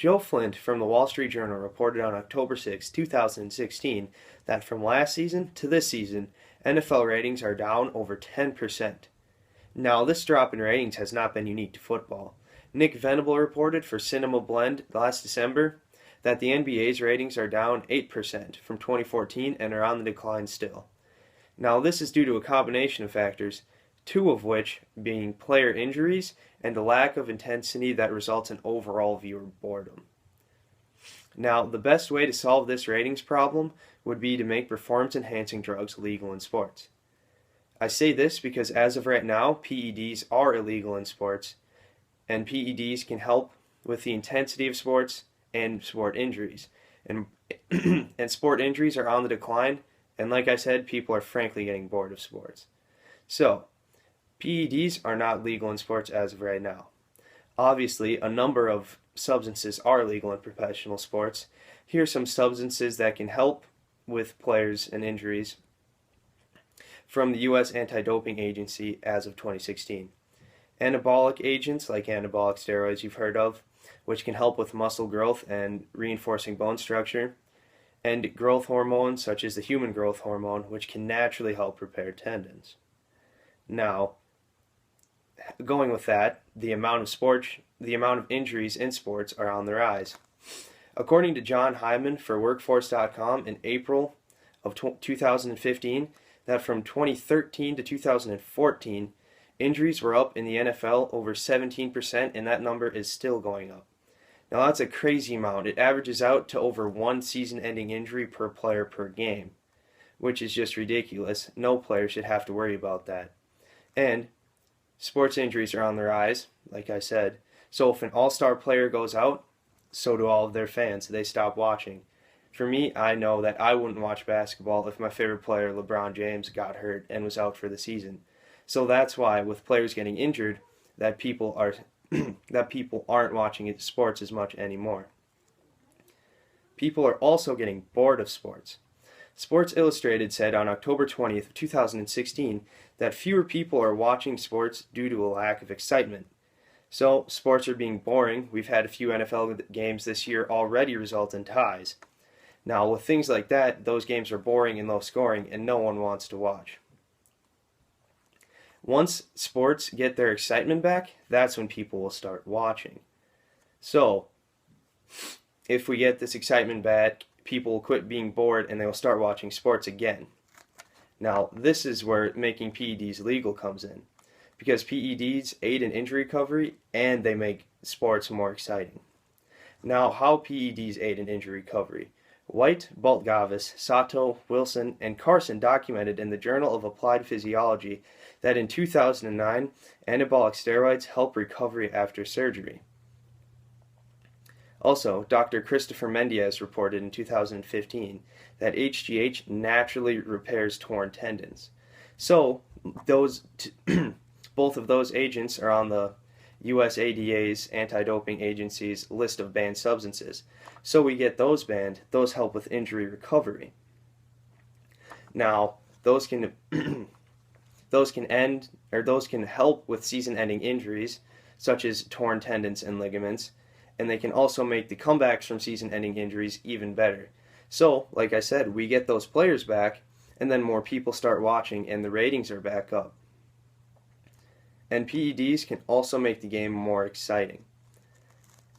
Joe Flint from the Wall Street Journal reported on October 6, 2016, that from last season to this season, NFL ratings are down over 10%. Now, this drop in ratings has not been unique to football. Nick Venable reported for Cinema Blend last December that the NBA's ratings are down 8% from 2014 and are on the decline still. Now, this is due to a combination of factors, two of which being player injuries and a lack of intensity that results in overall viewer boredom. Now, the best way to solve this ratings problem would be to make performance-enhancing drugs legal in sports. I say this because as of right now, PEDs are illegal in sports, and PEDs can help with the intensity of sports and sport injuries. And, and sport injuries are on the decline, and like I said, people are frankly getting bored of sports. So, PEDs are not legal in sports as of right now. Obviously, a number of substances are legal in professional sports. Here are some substances that can help with players and injuries from the U.S. Anti-Doping Agency as of 2016. Anabolic agents like anabolic steroids you've heard of, which can help with muscle growth and reinforcing bone structure, and growth hormones such as the human growth hormone, which can naturally help repair tendons. Now, going with that, the amount of injuries in sports are on the rise. According to John Hyman for Workforce.com in April of 2015, that from 2013 to 2014, injuries were up in the NFL over 17%, and that number is still going up. Now that's a crazy amount. It averages out to over one season-ending injury per player per game, which is just ridiculous. No player should have to worry about that. And sports injuries are on the rise, like I said. So if an all-star player goes out, so do all of their fans. They stop watching. For me, I know that I wouldn't watch basketball if my favorite player, LeBron James, got hurt and was out for the season. So that's why, with players getting injured, that people aren't watching sports as much anymore. People are also getting bored of sports. Sports Illustrated said on October 20th, 2016, that fewer people are watching sports due to a lack of excitement. So, sports are being boring. We've had a few NFL games this year already result in ties. Now, with things like that, those games are boring and low scoring, and no one wants to watch. Once sports get their excitement back, that's when people will start watching. So, if we get this excitement back, people will quit being bored and they will start watching sports again. Now, this is where making PEDs legal comes in, because PEDs aid in injury recovery and they make sports more exciting. Now, how PEDs aid in injury recovery? White, Baltgavis, Sato, Wilson, and Carson documented in the Journal of Applied Physiology that in 2009, anabolic steroids help recovery after surgery. Also, Dr. Christopher Mendiez reported in 2015 that HGH naturally repairs torn tendons. So, both of those agents are on the USADA's Anti-Doping Agency's list of banned substances. So we get those banned. Those help with injury recovery. Now, those can help with season-ending injuries, such as torn tendons and ligaments, and they can also make the comebacks from season-ending injuries even better. So, like I said, we get those players back, and then more people start watching, and the ratings are back up. And PEDs can also make the game more exciting.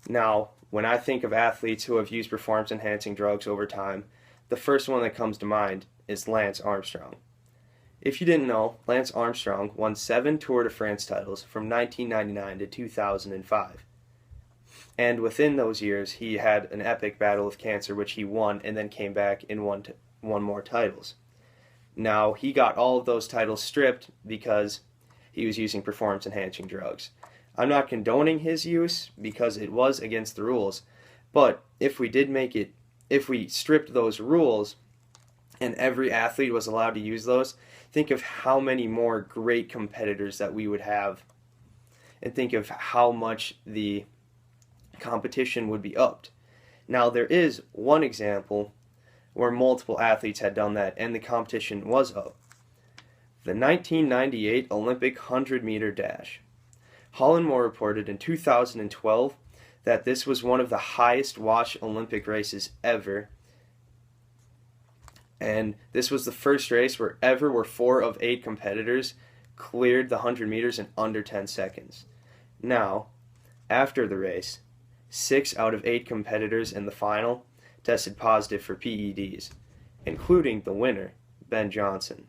Now, when I think of athletes who have used performance-enhancing drugs over time, the first one that comes to mind is Lance Armstrong. If you didn't know, Lance Armstrong won 7 Tour de France titles from 1999 to 2005. And within those years, he had an epic battle with cancer, which he won, and then came back and won more titles. Now, he got all of those titles stripped because he was using performance-enhancing drugs. I'm not condoning his use because it was against the rules, but if we stripped those rules and every athlete was allowed to use those, think of how many more great competitors that we would have, and think of how much the competition would be upped. Now, there is one example where multiple athletes had done that and the competition was up. The 1998 Olympic 100-meter dash. Holland Moore reported in 2012 that this was one of the highest watched Olympic races ever. And this was the first race where 4 of 8 competitors cleared the 100 meters in under 10 seconds. Now, after the race, 6 out of 8 competitors in the final tested positive for PEDs, including the winner, Ben Johnson.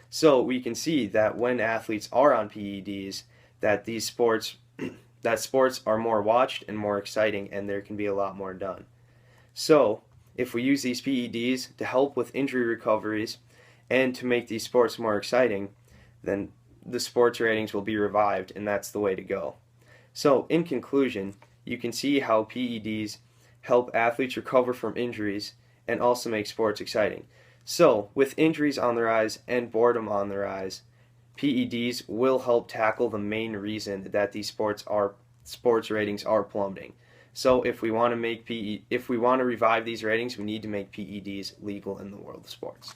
So we can see that when athletes are on PEDs, that these sports are more watched and more exciting, and there can be a lot more done. So if we use these PEDs to help with injury recoveries and to make these sports more exciting, then the sports ratings will be revived, and that's the way to go. So in conclusion, you can see how PEDs help athletes recover from injuries and also make sports exciting. So with injuries on the rise and boredom on the rise, PEDs will help tackle the main reason that these sports ratings are plummeting. So if we want to revive these ratings, we need to make PEDs legal in the world of sports.